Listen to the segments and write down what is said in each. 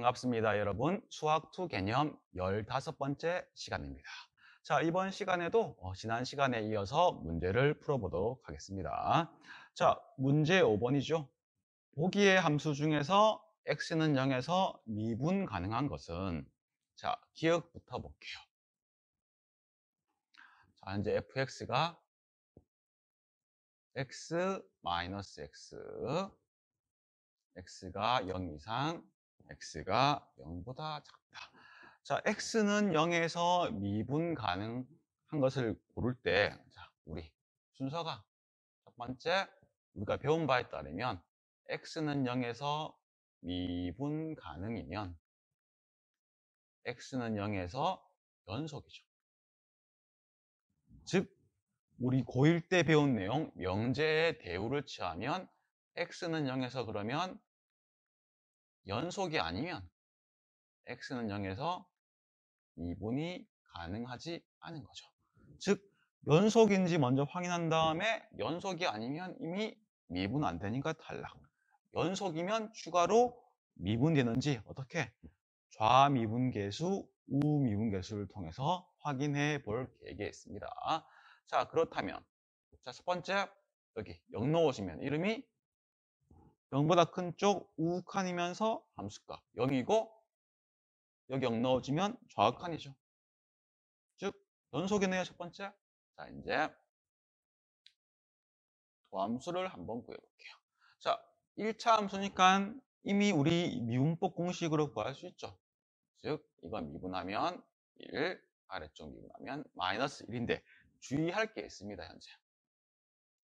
반갑습니다, 여러분. 수학2 개념 15번째 시간입니다. 자, 이번 시간에도 지난 시간에 이어서 문제를 풀어보도록 하겠습니다. 자, 문제 5번이죠. 보기의 함수 중에서 x는 0에서 미분 가능한 것은, 자, 기억부터 볼게요. 자, 이제 fx가 x 마이너스 x, x가 0 이상, x가 0보다 작다. 자, x는 0에서 미분 가능한 것을 고를 때, 자, 우리 순서가 첫 번째, 우리가 배운 바에 따르면 x는 0에서 미분 가능이면 x는 0에서 연속이죠. 즉, 우리 고1 때 배운 내용, 명제의 대우를 취하면 x는 0에서 그러면 연속이 아니면 x는 0에서 미분이 가능하지 않은 거죠. 즉, 연속인지 먼저 확인한 다음에 연속이 아니면 이미 미분 안 되니까 탈락. 연속이면 추가로 미분되는지 어떻게? 좌미분계수, 우미분계수를 통해서 확인해 볼 계획이 있습니다. 자, 그렇다면 자, 첫 번째 여기 0 넣으시면 이름이 0보다 큰 쪽 우칸이면서 함수값 0이고 여기 0 넣어주면 좌우칸이죠. 즉 연속이네요. 첫 번째. 자, 이제 도함수를 한번 구해볼게요. 자, 1차 함수니까 이미 우리 미분법 공식으로 구할 수 있죠. 즉 이건 미분하면 1, 아래쪽 미분하면 마이너스 1인데 주의할 게 있습니다. 현재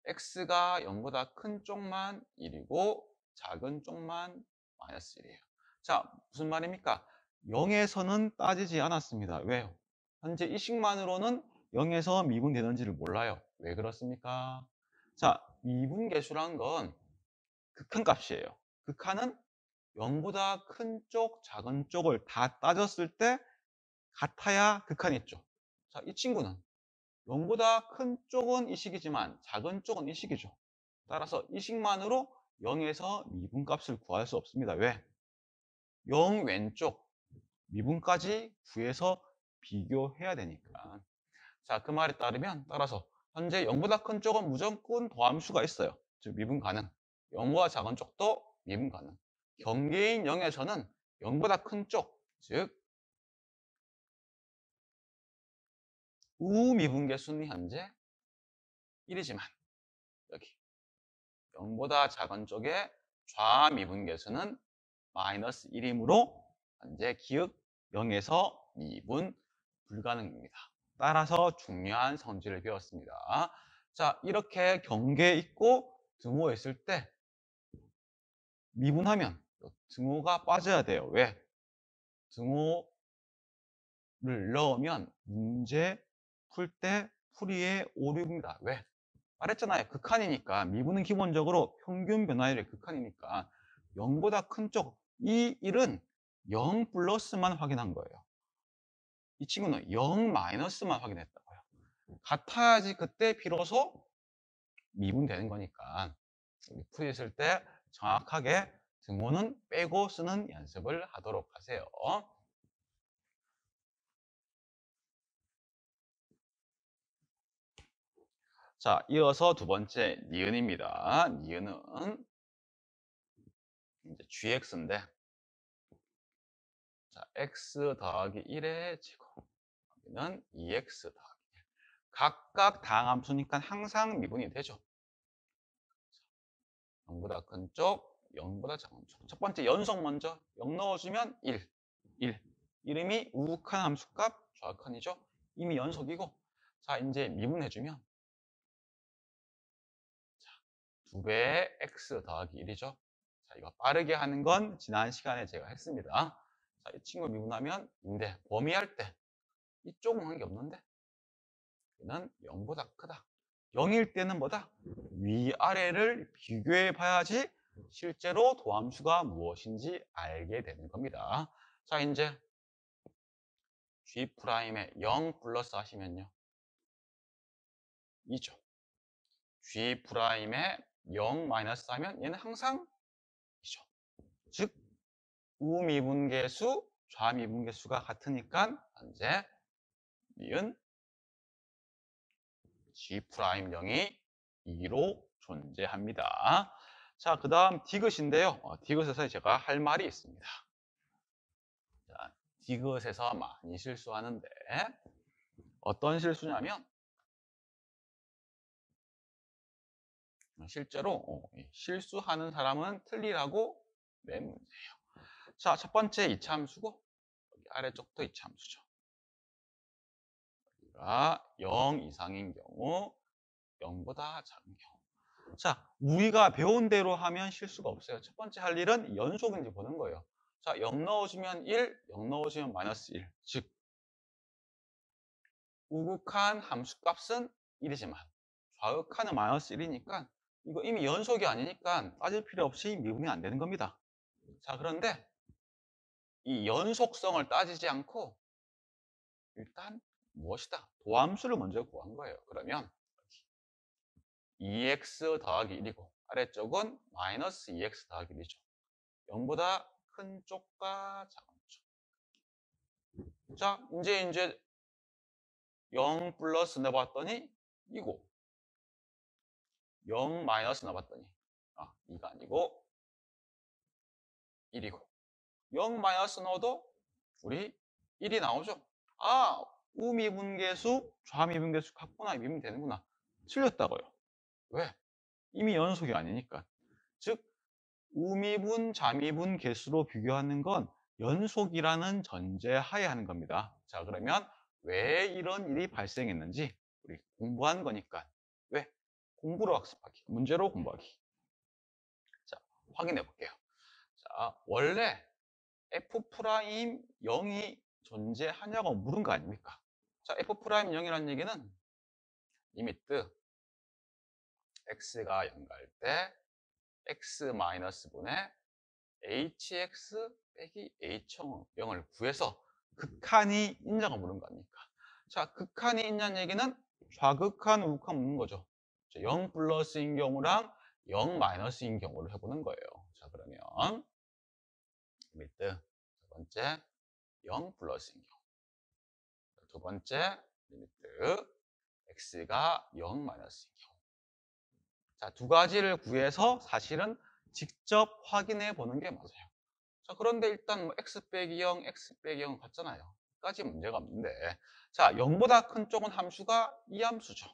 x가 0보다 큰 쪽만 1이고 작은 쪽만 마이너스 1이에요. 자, 무슨 말입니까? 0에서는 따지지 않았습니다. 왜요? 현재 이 식만으로는 0에서 미분되는지를 몰라요. 왜 그렇습니까? 자, 미분계수란 건 극한값이에요. 극한은 0보다 큰 쪽, 작은 쪽을 다 따졌을 때 같아야 극한이 있죠. 자, 이 친구는 0보다 큰 쪽은 이 식이지만 작은 쪽은 이 식이죠. 따라서 이 식만으로 0에서 미분값을 구할 수 없습니다. 왜? 0 왼쪽 미분까지 구해서 비교해야 되니까. 자, 그 말에 따르면 따라서 현재 0보다 큰 쪽은 무조건 도함수가 있어요. 즉 미분 가능. 0보다 작은 쪽도 미분 가능. 경계인 0에서는 0보다 큰 쪽, 즉 우미분계수는 현재 1이지만 여기 0보다 작은 쪽의 좌미분계수는 마이너스 1이므로 현재 기억 0에서 미분 불가능입니다. 따라서 중요한 성질을 배웠습니다. 자, 이렇게 경계에 있고 등호에 있을 때 미분하면 등호가 빠져야 돼요. 왜? 등호를 넣으면 문제 풀 때 풀이에 오류입니다. 왜? 말했잖아요. 극한이니까. 미분은 기본적으로 평균 변화율의 극한이니까 0보다 큰 쪽, 이 1은 0 플러스만 확인한 거예요. 이 친구는 0 마이너스만 확인했다고요. 같아야지 그때 비로소 미분되는 거니까 우리 풀이 있을 때 정확하게 등호는 빼고 쓰는 연습을 하도록 하세요. 자, 이어서 두 번째 니은입니다. 니은은 이제 gx인데, 자, x 더하기 1의 제곱, 여기는 2x 더하기 1. 각각 다항함수니까 항상 미분이 되죠. 0보다 큰 쪽, 0보다 작은 쪽. 첫 번째 연속 먼저 0 넣어주면 1, 1. 이름이 우극한 함수값, 좌극한이죠. 이미 연속이고. 자, 이제 미분해주면 2배의 x 더하기 1이죠. 자, 이거 빠르게 하는 건 지난 시간에 제가 했습니다. 자, 이 친구 미분하면 2인데 범위할 때 이쪽은 한 게 없는데 얘는 0보다 크다. 0일 때는 뭐다? 위아래를 비교해 봐야지 실제로 도함수가 무엇인지 알게 되는 겁니다. 자, 이제 G'에 0 플러스 하시면요 2죠. G'에 0 마이너스 하면 얘는 항상 2죠. 즉 우미분계수, 좌미분계수가 같으니까 현재 니은 G'0이 2로 존재합니다. 자, 그 다음 디귿인데요. 디귿에서 제가 할 말이 있습니다. 자, 디귿에서 많이 실수하는데 어떤 실수냐면 실제로 실수하는 사람은 틀리라고 낸 문제예요. 자, 첫 번째 이차함수고 여기 아래쪽도 이차함수죠. 여기가 0 이상인 경우 0보다 작은 경우. 자, 우리가 배운 대로 하면 실수가 없어요. 첫 번째 할 일은 연속인지 보는 거예요. 자, 0 넣어주면 1, 0 넣어주면 마이너스 1. 즉 우극한 함수값은 1이지만 좌극한은 마이너스 1이니까 이거 이미 연속이 아니니까 따질 필요 없이 미분이 안 되는 겁니다. 자, 그런데 이 연속성을 따지지 않고 일단 무엇이다? 도함수를 먼저 구한 거예요. 그러면 2x 더하기 1이고 아래쪽은 마이너스 2x 더하기 1이죠. 0보다 큰 쪽과 작은 쪽. 자, 이제 0 플러스 넣어봤더니 이고 0 마이너스 넣어봤더니 2가 아니고 1이고 0 마이너스 넣어도 우리 1이 나오죠. 우미분계수, 좌미분계수 같구나. 미분 되는구나. 틀렸다고요. 왜? 이미 연속이 아니니까. 즉 우미분, 좌미분 계수로 비교하는 건 연속이라는 전제하에 하는 겁니다. 자, 그러면 왜 이런 일이 발생했는지 우리 공부한 거니까. 왜? 공부로 학습하기, 문제로 공부하기. 자, 확인해 볼게요. 자, 원래 F'0이 존재하냐고 물은 거 아닙니까? 자, F'0이라는 얘기는 리미트 x가 0 갈 때 x-분의 hx 빼기 h0을 구해서 극한이 있냐고 물은 거 아닙니까? 자, 극한이 있냐는 얘기는 좌극한, 우극한 묻는 거죠. 0 플러스인 경우랑 0 마이너스인 경우를 해보는 거예요. 자, 그러면 리미트 첫 번째 0 플러스인 경우, 두 번째 리미트 x가 0 마이너스인 경우. 자, 두 가지를 구해서 사실은 직접 확인해 보는 게 맞아요. 자, 그런데 일단 x 빼기 0, x 빼기 0 같잖아요. 까지 문제가 없는데, 자, 0보다 큰 쪽은 함수가 이 함수죠.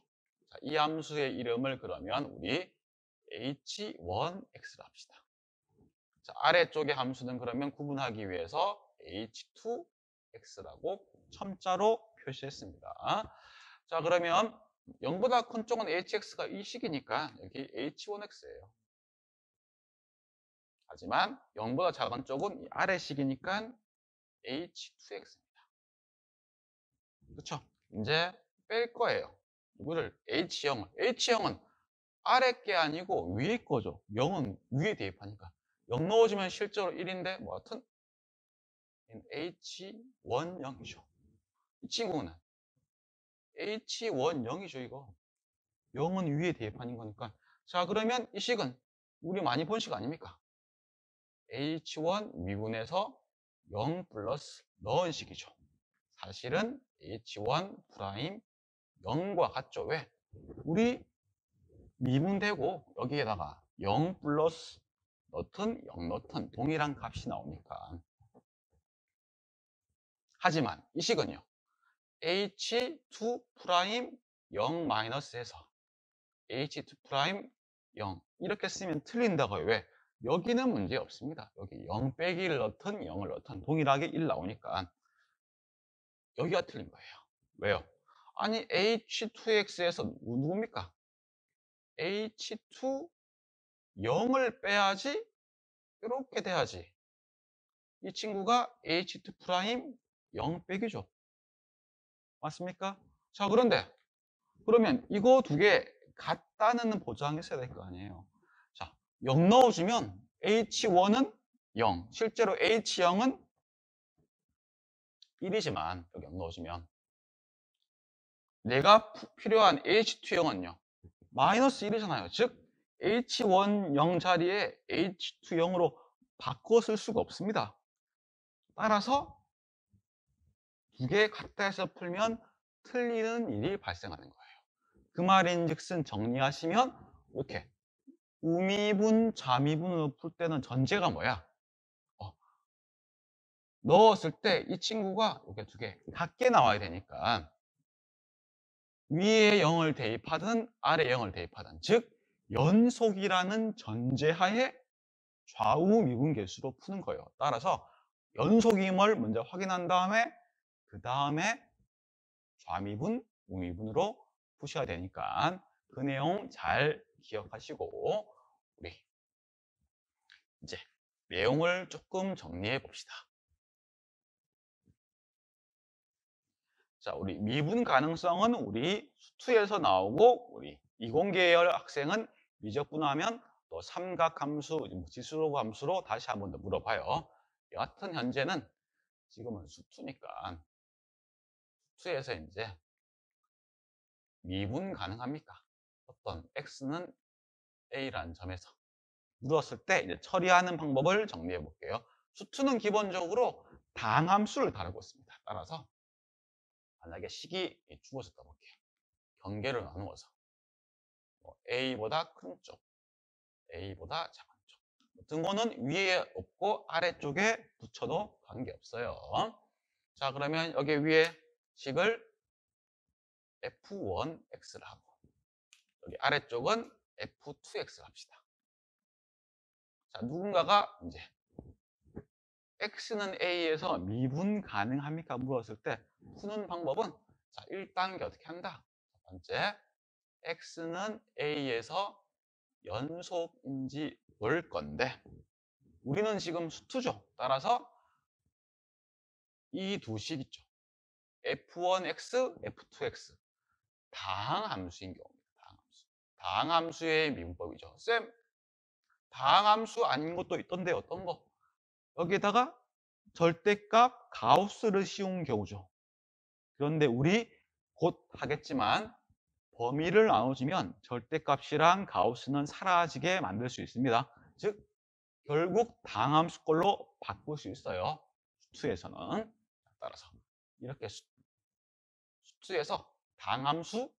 자, 이 함수의 이름을 그러면 우리 h1x로 합시다. 자, 아래쪽의 함수는 그러면 구분하기 위해서 h2x라고 첨자로 표시했습니다. 자, 그러면 0보다 큰 쪽은 hx가 이 식이니까 여기 h1x예요. 하지만 0보다 작은 쪽은 이 아래 식이니까 h2x입니다. 그렇죠? 이제 뺄 거예요. 이거를 H형은 아래 게 아니고 위에 거죠. 0은 위에 대입하니까 0 넣어주면 실제로 1인데 뭐 하여튼 H10이죠. 이 친구는 H10이죠. 이거 0은 위에 대입하는 거니까. 자, 그러면 이 식은 우리 많이 본 식 아닙니까? H1 미분에서 0 플러스 넣은 식이죠. 사실은 H1 프라임 0과 같죠. 왜? 우리 미분되고 여기에다가 0 플러스 넣든 0 넣든 동일한 값이 나오니까. 하지만 이 식은요. H2 프라임 0 마이너스에서 H2 프라임 0 이렇게 쓰면 틀린다고요. 왜? 여기는 문제 없습니다. 여기 0 빼기 1 넣든 0을 넣든 동일하게 1 나오니까 여기가 틀린 거예요. 왜요? 아니 H2x에서 누굽니까? H2 0을 빼야지 이렇게 돼야지. 이 친구가 H2 프라임 0 빼기죠. 맞습니까? 자, 그러면 이거 두 개 같다는 보장이 있어야 될 거 아니에요. 자, 0 넣어주면 H1은 0, 실제로 H0은 1이지만 여기 0 넣어주면 내가 필요한 H2형은요 마이너스 1이잖아요. 즉 H1 0 자리에 H2 0으로 바꿔 쓸 수가 없습니다. 따라서 두 개 같다 해서 풀면 틀리는 일이 발생하는 거예요. 그 말인즉슨 정리하시면 이렇게 우미분, 좌미분으로 풀 때는 전제가 뭐야? 넣었을 때 이 친구가 이렇게 두 개 같게 나와야 되니까 위에 0을 대입하든 아래 0을 대입하든, 즉 연속이라는 전제하에 좌우 미분계수로 푸는 거예요. 따라서 연속임을 먼저 확인한 다음에 그 다음에 좌미분, 우미분으로 푸셔야 되니까 그 내용 잘 기억하시고 우리 이제 내용을 조금 정리해 봅시다. 자, 우리 미분 가능성은 우리 수투에서 나오고, 우리 이공계열 학생은 미적분하면 또 삼각함수, 지수로 함수로 다시 한 번 더 물어봐요. 여하튼 현재는 지금은 수투니까 수투에서 이제 미분 가능합니까? 어떤 x는 a라는 점에서 물었을 때 이제 처리하는 방법을 정리해 볼게요. 수투는 기본적으로 당함수를 다루고 있습니다. 따라서 만약에 식이 주어졌다 볼게요. 경계를 나누어서 A보다 큰 쪽, A보다 작은 쪽. 등호는 위에 없고 아래쪽에 붙여도 관계없어요. 자, 그러면 여기 위에 식을 F1X를 하고 여기 아래쪽은 F2X를 합시다. 자, 누군가가 이제 X는 A에서 미분 가능합니까? 물었을 때 푸는 방법은, 자, 1단계 어떻게 한다? 첫 번째, X는 A에서 연속인지 볼 건데 우리는 지금 수투죠. 따라서 이 두 식 있죠. F1X, F2X 다항함수인 경우입니다. 다항함수. 다항함수의 미분법이죠. 쌤, 다항함수 아닌 것도 있던데 어떤 거? 여기에다가 절대값 가우스를 씌운 경우죠. 그런데 우리 곧 하겠지만 범위를 나눠주면 절대값이랑 가우스는 사라지게 만들 수 있습니다. 즉 결국 다항함수꼴로 바꿀 수 있어요. 수투에서는. 따라서 이렇게 수투에서 다항함수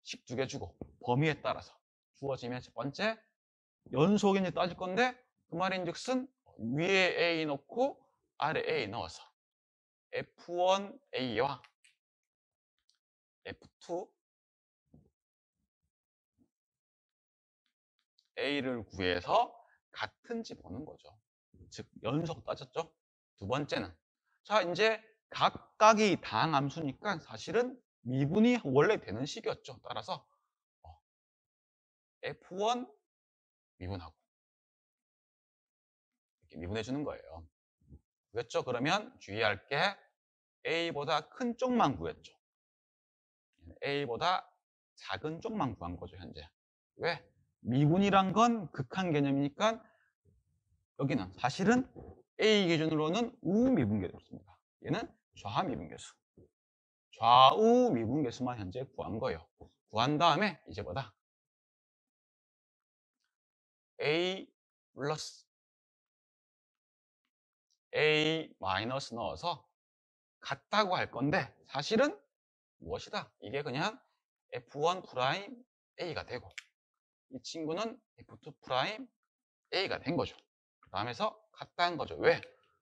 식 두 개 주고 범위에 따라서 주어지면 첫 번째 연속인지 따질 건데 그 말인즉슨 위에 A 넣고 아래 A 넣어서 F1A와 F2A를 구해서 같은지 보는 거죠. 즉 연속 따졌죠. 두 번째는, 자, 이제 각각이 다항함수니까 사실은 미분이 원래 되는 식이었죠. 따라서 F1 미분하고 이렇게 미분해 주는 거예요. 그랬죠? 그러면 주의할 게 A보다 큰 쪽만 구했죠. A보다 작은 쪽만 구한 거죠, 현재. 왜? 미분이란 건 극한 개념이니까 여기는 사실은 A 기준으로는 우미분계수입니다. 얘는 좌미분계수. 좌우 미분계수만 현재 구한 거예요. 구한 다음에 이제 뭐다? A 플러스 A 마이너스 넣어서 같다고 할 건데 사실은 무엇이다? 이게 그냥 F1 프라임 A가 되고 이 친구는 F2 프라임 A가 된 거죠. 그 다음에서 같다는 거죠. 왜?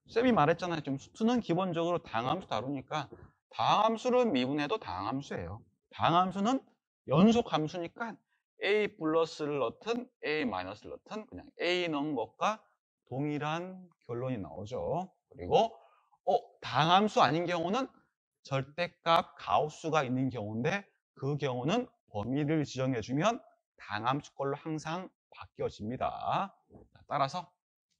쌤이 말했잖아요. 지금 수투는 기본적으로 다항함수 다루니까 다항함수를 미분해도 다항함수예요. 다항함수는 연속함수니까 A 플러스를 넣든 A 마이너스를 넣든 그냥 A 넣은 것과 동일한 결론이 나오죠. 그리고 다항함수 아닌 경우는 절대값 가우스가 있는 경우인데 그 경우는 범위를 지정해주면 다항함수꼴로 항상 바뀌어집니다. 따라서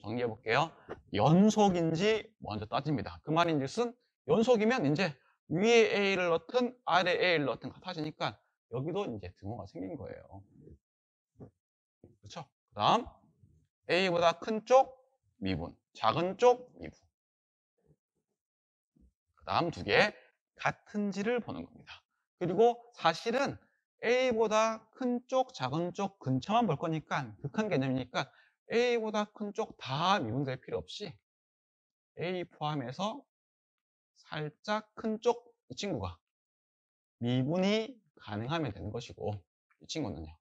정리해 볼게요. 연속인지 먼저 따집니다. 그 말인즉슨 연속이면 이제 위에 A를 넣든 아래 A를 넣든 같아지니까 여기도 이제 등호가 생긴 거예요. 그렇죠? 그 다음 A보다 큰 쪽 미분, 작은 쪽 미분. 그 다음 두 개 같은지를 보는 겁니다. 그리고 사실은 A보다 큰 쪽, 작은 쪽 근처만 볼 거니까 극한 개념이니까 A보다 큰 쪽 다 미분될 필요 없이 A 포함해서 살짝 큰 쪽 이 친구가 미분이 가능하면 되는 것이고, 이 친구는요.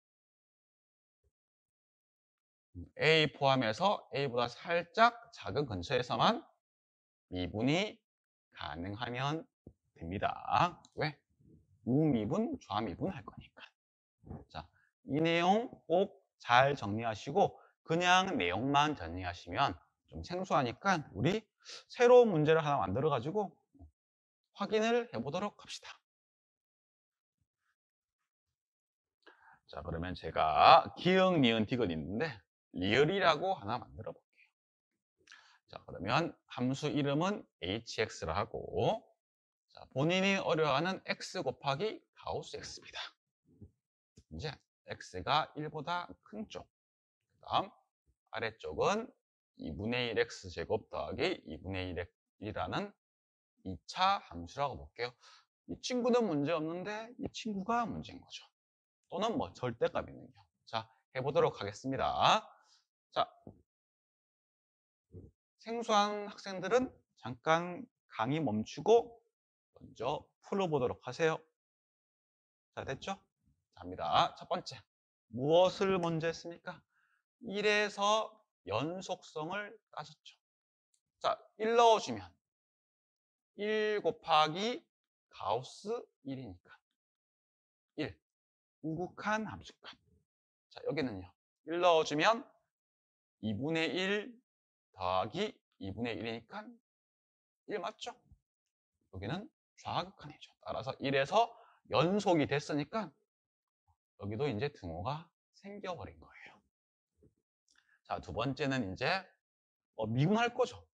A 포함해서 A보다 살짝 작은 근처에서만 미분이 가능하면 됩니다. 왜? 우미분, 좌미분 할 거니까. 자, 이 내용 꼭 잘 정리하시고 그냥 내용만 정리하시면 좀 생소하니까 우리 새로운 문제를 하나 만들어 가지고 확인을 해보도록 합시다. 자, 그러면 제가 기역, 니은, 디귿 있는데 리얼이라고 하나 만들어 볼게요. 자, 그러면 함수 이름은 hx라 하고, 자, 본인이 어려워하는 x 곱하기 가우스 x입니다. 이제 x가 1보다 큰 쪽, 그 다음 아래쪽은 2분의 1x 제곱 더하기 2분의 1이라는 2차 함수라고 볼게요. 이 친구는 문제 없는데 이 친구가 문제인 거죠. 또는 뭐 절대값 있는 경우. 자, 해보도록 하겠습니다. 자, 생소한 학생들은 잠깐 강의 멈추고 먼저 풀어보도록 하세요. 자, 됐죠? 자, 합니다. 첫 번째, 무엇을 먼저 했습니까? 1에서 연속성을 따졌죠. 자, 1 넣어주면 1 곱하기 가우스 1이니까 1, 우극한 함수값. 자, 여기는요. 1 넣어주면 2분의 1 더하기 2분의 1이니까 1 맞죠? 여기는 좌극한이죠. 따라서 1에서 연속이 됐으니까 여기도 이제 등호가 생겨버린 거예요. 자, 두 번째는 이제 미분할 거죠.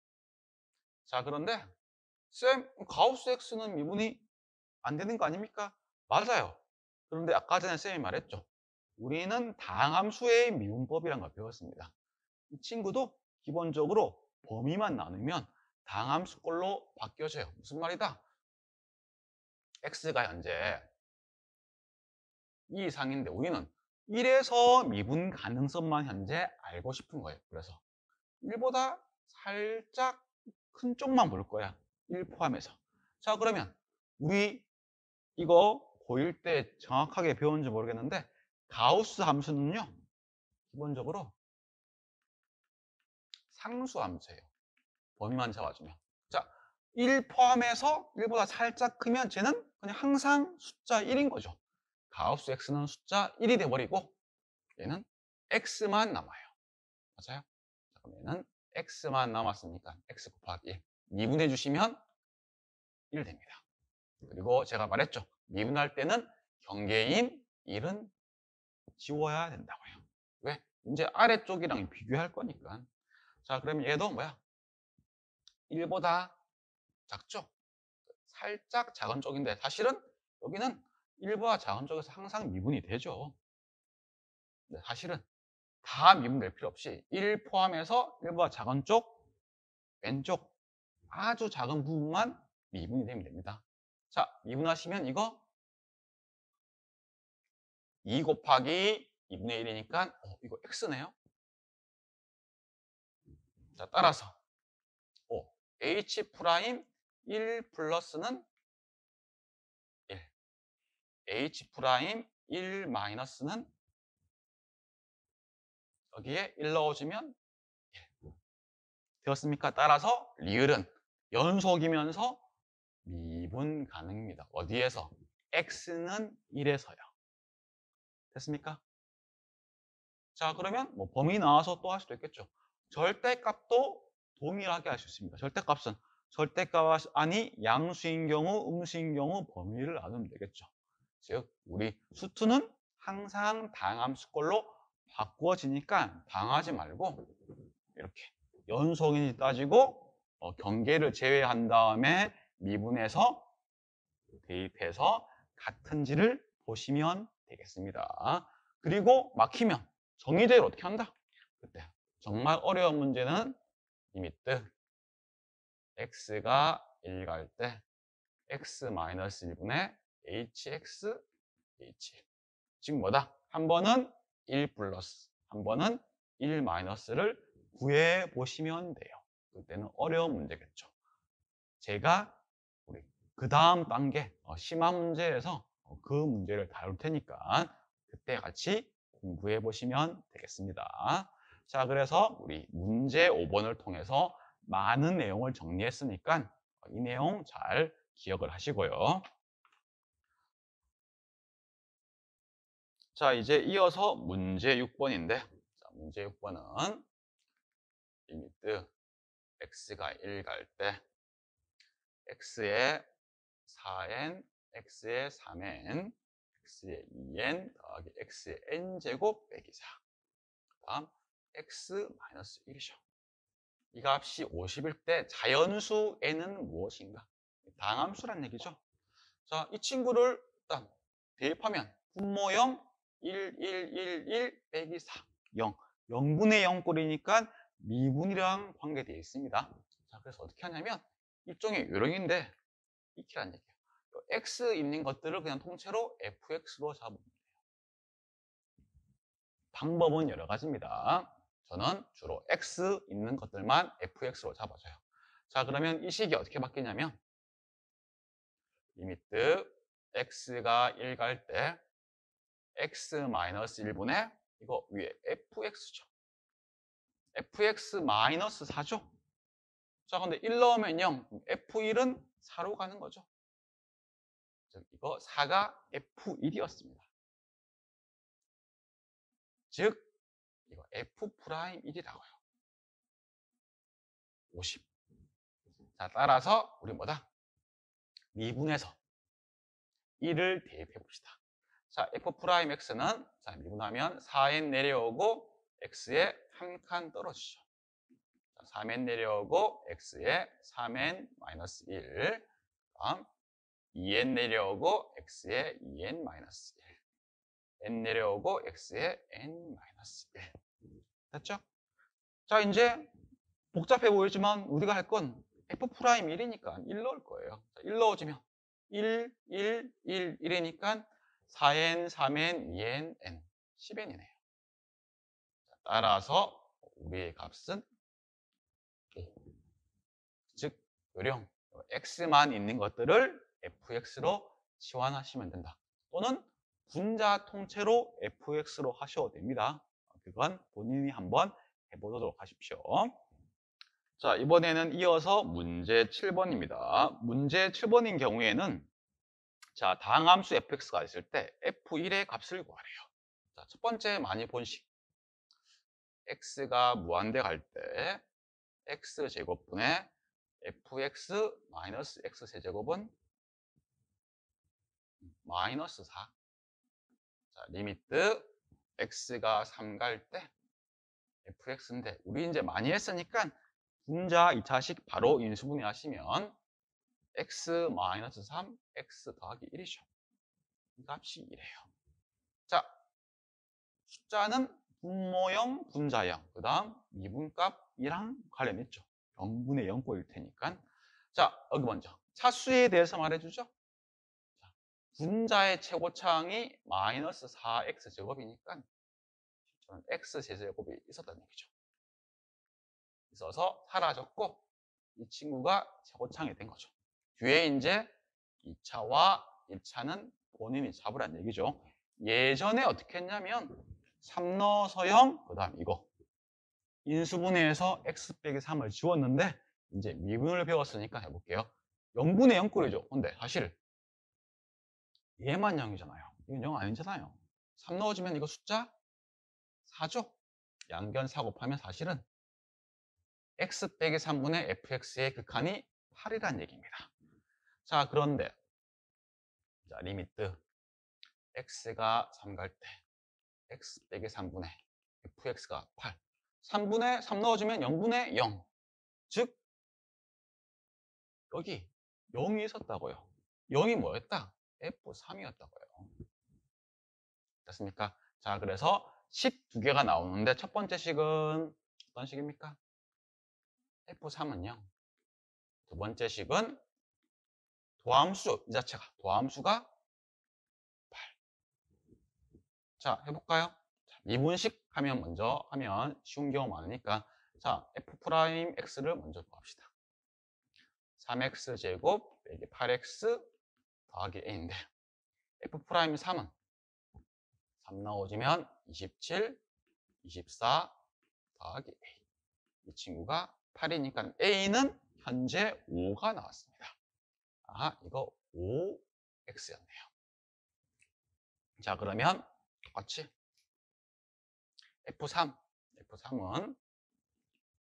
자, 그런데 쌤, 가우스 x는 미분이 안 되는 거 아닙니까? 맞아요. 그런데 아까 전에 쌤이 말했죠. 우리는 다항함수의 미분법이란 걸 배웠습니다. 이 친구도 기본적으로 범위만 나누면 다항함수꼴로 바뀌어져요. 무슨 말이다? x가 현재 2 이상인데 우리는 1에서 미분 가능성만 현재 알고 싶은 거예요. 그래서 1보다 살짝 큰 쪽만 볼 거야. 1 포함해서. 자, 그러면 우리 이거 고1 때 정확하게 배웠는지 모르겠는데 가우스 함수는요. 기본적으로 상수 함수예요. 범위만 잡아주면. 자, 1 포함해서 1보다 살짝 크면 쟤는 그냥 항상 숫자 1인 거죠. 가우스 x는 숫자 1이 돼버리고 얘는 x만 남아요. 맞아요? 자, 그럼 얘는 x만 남았으니까 x 곱하기 1 미분해 주시면 1 됩니다. 그리고 제가 말했죠. 미분할 때는 경계인 1은 지워야 된다고요. 왜? 이제 아래쪽이랑 비교할 거니까. 자, 그럼 얘도 뭐야? 1보다 작죠? 살짝 작은 쪽인데 사실은 여기는 1보다 작은 쪽에서 항상 미분이 되죠. 네, 사실은 다 미분될 필요 없이 1 포함해서 1보다 작은 쪽, 왼쪽 아주 작은 부분만 미분이 되면 됩니다. 자, 미분하시면 이거 2 곱하기 2분의 1이니까 이거 x네요. 자, 따라서 h 프라임 1 플러스는 1, h 프라임 1 마이너스는 여기에 1 넣어주면 1 되었습니까? 따라서 리을은 연속이면서 미분 가능입니다. 어디에서? x는 1에서요. 됐습니까? 자, 그러면 뭐 범위 나와서 또 할 수도 있겠죠. 절대값도 동일하게 할 수 있습니다. 절대값은 절대값 아니 양수인 경우, 음수인 경우 범위를 나누면 되겠죠. 즉 우리 수투는 항상 다항함수꼴로 바꾸어지니까 당하지 말고 이렇게 연속인지 따지고 경계를 제외한 다음에 미분해서 대입해서 같은지를 보시면 되겠습니다. 그리고 막히면 정의대로 어떻게 한다? 그때 정말 어려운 문제는 리미트 x가 1 갈 때 x-1분의 hx h 지금 뭐다? 한 번은 1 플러스 한 번은 1 마이너스를 구해 보시면 돼요. 그때는 어려운 문제겠죠. 제가 우리 그 다음 단계 심화 문제에서 그 문제를 다룰 테니까 그때 같이 공부해 보시면 되겠습니다. 자, 그래서 우리 문제 5번을 통해서 많은 내용을 정리했으니까 이 내용 잘 기억을 하시고요. 자, 이제 이어서 문제 6번인데, 자, 문제 6번은 리미트 x가 1 갈 때 x에 4n, x에 3n, x에 2n 더하기 x에 n제곱 빼기 4. 다음 x 마이너스 1이죠. 이 값이 50일 때 자연수 n은 무엇인가? 다항함수란 얘기죠. 자, 이 친구를 일단 대입하면 분모형 1, 1, 1, 1 빼기 4, 0. 0분의 0 꼴이니까 미분이랑 관계되어 있습니다. 자, 그래서 어떻게 하냐면 일종의 요령인데 익히란 얘기예요. x 있는 것들을 그냥 통째로 fx로 잡으면 돼요. 방법은 여러 가지입니다. 저는 주로 x 있는 것들만 fx로 잡아줘요. 자, 그러면 이 식이 어떻게 바뀌냐면 리미트 x가 1 갈 때 x-1분의 이거 위에 fx죠. fx-4죠. 자, 근데 1 넣으면 0, f1은 4로 가는 거죠. 즉, 이거 4가 f1이었습니다. 즉, 이거 f'1이라고요. 50. 자, 따라서 우리 뭐다? 미분해서 1을 대입해 봅시다. 자, f'x는 자, 미분하면 4n 내려오고 x에 한 칸 떨어지죠. 자, 3n 내려오고 x에 3n 마이너스 1. 다음 2n 내려오고 x에 2n 마이너스 1. n 내려오고 x에 n 마이너스 1. 됐죠? 자, 이제 복잡해 보이지만 우리가 할 건 f'1이니까 1 넣을 거예요. 자, 1 넣어주면 1, 1, 1, 1이니까 4n, 3n, 2n, n, 10n이네요. 따라서 우리의 값은 5. 즉, 요령 x만 있는 것들을 fx로 치환하시면 된다. 또는 분자 통째로 fx로 하셔도 됩니다. 그건 본인이 한번 해보도록 하십시오. 자, 이번에는 이어서 문제 7번입니다. 문제 7번인 경우에는 자, 다항함수 fx가 있을 때 f1의 값을 구하래요. 자, 첫 번째 많이 본 식. x가 무한대 갈 때 x제곱분의 fx 마이너스 x세제곱은 마이너스 4. 자, 리미트 x가 3 갈 때 fx인데 우리 이제 많이 했으니까 분자 2차식 바로 인수분해 하시면 x 마이너스 3, x 더하기 1이죠. 이 값이 1이에요. 자, 숫자는 분모형, 분자형, 그 다음 미분값이랑 관련있죠. 0분의 0꼴일 테니까. 자, 여기 먼저 차수에 대해서 말해주죠. 자, 분자의 최고차항이 마이너스 4x제곱이니까 저는 x제곱이 있었다는 얘기죠. 있어서 사라졌고 이 친구가 최고차항이 된 거죠. 뒤에 이제 2차와 1차는 본인이 잡으란 얘기죠. 예전에 어떻게 했냐면 3 넣어서 0, 그 다음 이거 인수분해해서 x 빼기 3을 지웠는데 이제 미분을 배웠으니까 해볼게요. 0분의 0꼴이죠. 근데 사실 얘만 0이잖아요. 이건 0 아니잖아요. 3 넣어주면 이거 숫자 4죠. 양변 4 곱하면 사실은 x 빼기 3분의 fx의 극한이 8이라는 얘기입니다. 자, 그런데 자, 리미트 x가 3 갈 때 x 빼기 3분의 fx가 8. 3분의 3 넣어주면 0분의 0. 즉 여기 0이 있었다고요. 0이 뭐였다? f3이었다고요. 됐습니까? 자, 그래서 식 두 개가 나오는데 첫 번째 식은 어떤 식입니까? f3은 0. 두 번째 식은 도함수 이 자체가 도함수가 8. 자, 해볼까요? 자, 미분식 하면 먼저 하면 쉬운 경우 많으니까 자, f'x를 먼저 구합시다. 3x 제곱 빼기 8x 더하기 a인데 f'3은 3 나오지면 27, 24 더하기 a. 이 친구가 8이니까 a는 현재 5가 나왔습니다. 아, 이거 5x였네요. 자, 그러면 똑같이 F3은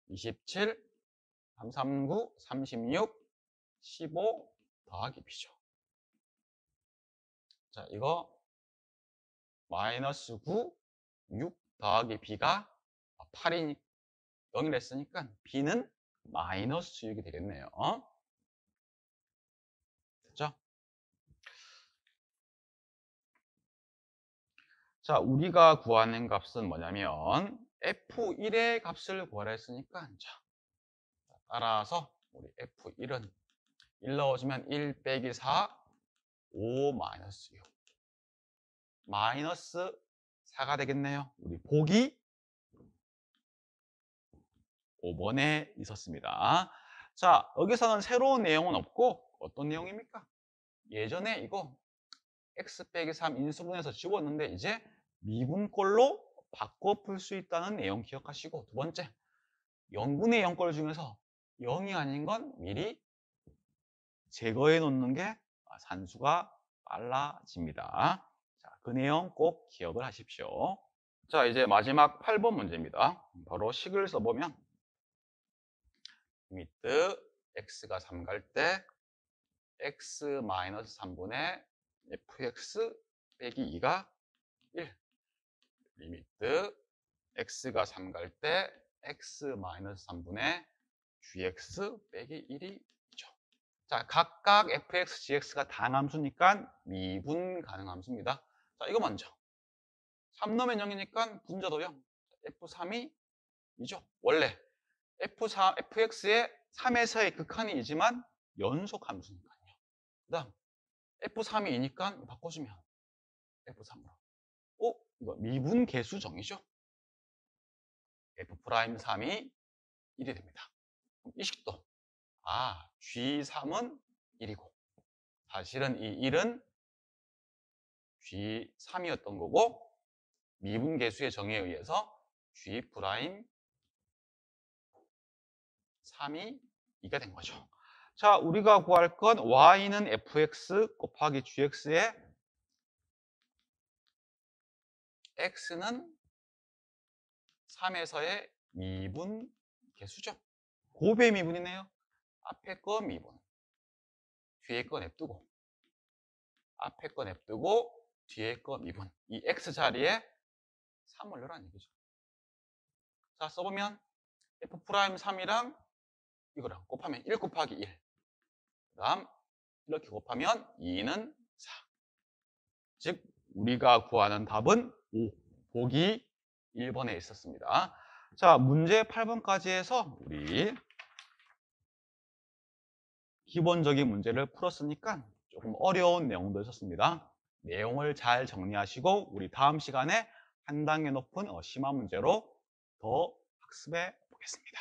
27, 339, 36, 15 더하기 b죠. 자, 이거 마이너스 9, 6 더하기 b가 8이니 0을 했으니까 b는 마이너스 6이 되겠네요. 됐죠? 자, 우리가 구하는 값은 뭐냐면 F1의 값을 구하라 했으니까 자, 따라서 우리 F1은 1 넣어주면 1 빼기 4, 5 마이너스 6. 마이너스 4가 되겠네요. 우리 보기 5번에 있었습니다. 자, 여기서는 새로운 내용은 없고 어떤 내용입니까? 예전에 이거 x 빼기 3 인수분해서 지웠는데 이제 미분꼴로 바꿔 풀 수 있다는 내용 기억하시고, 두 번째, 0분의 0꼴 중에서 0이 아닌 건 미리 제거해 놓는 게 산수가 빨라집니다. 자, 그 내용 꼭 기억을 하십시오. 자, 이제 마지막 8번 문제입니다. 바로 식을 써보면 리미트 x가 3 갈 때 x 마이너스 3분의 fx 빼기 2가 1. 리미트 x가 3 갈 때 x 마이너스 3분의 gx 빼기 1이 있죠. 자, 각각 fx, gx가 다항함수니까 미분 가능함수입니다. 자, 이거 먼저 3 넣으면 0이니까 분자도 0. f3이 이죠. 원래 fx의 3에서의 극한이 이지만 연속 함수니까요. 그 다음 f3이 2니까 바꿔주면 f3으로. 이거 미분 계수정이죠. f'3이 1이 됩니다. 이 식도 G3은 1이고 사실은 이 1은 G3이었던 거고 미분 계수의 정의에 의해서 G'3이 2가 된 거죠. 자, 우리가 구할 건 y는 fx 곱하기 gx에 x는 3에서의 미분 계수죠. 곱의 미분이네요. 앞에 거 미분, 뒤에 거 냅두고, 앞에 거 냅두고 뒤에 거 미분. 이 x 자리에 3을 넣으라는 얘기죠. 자, 써보면 f'3이랑 이거랑 곱하면 1 곱하기 1. 그 다음 이렇게 곱하면 2는 4. 즉 우리가 구하는 답은 5. 보기 1번에 있었습니다. 자, 문제 8번까지 해서 우리 기본적인 문제를 풀었으니까 조금 어려운 내용도 있었습니다. 내용을 잘 정리하시고 우리 다음 시간에 한 단계 높은 심화 문제로 더 학습해 보겠습니다.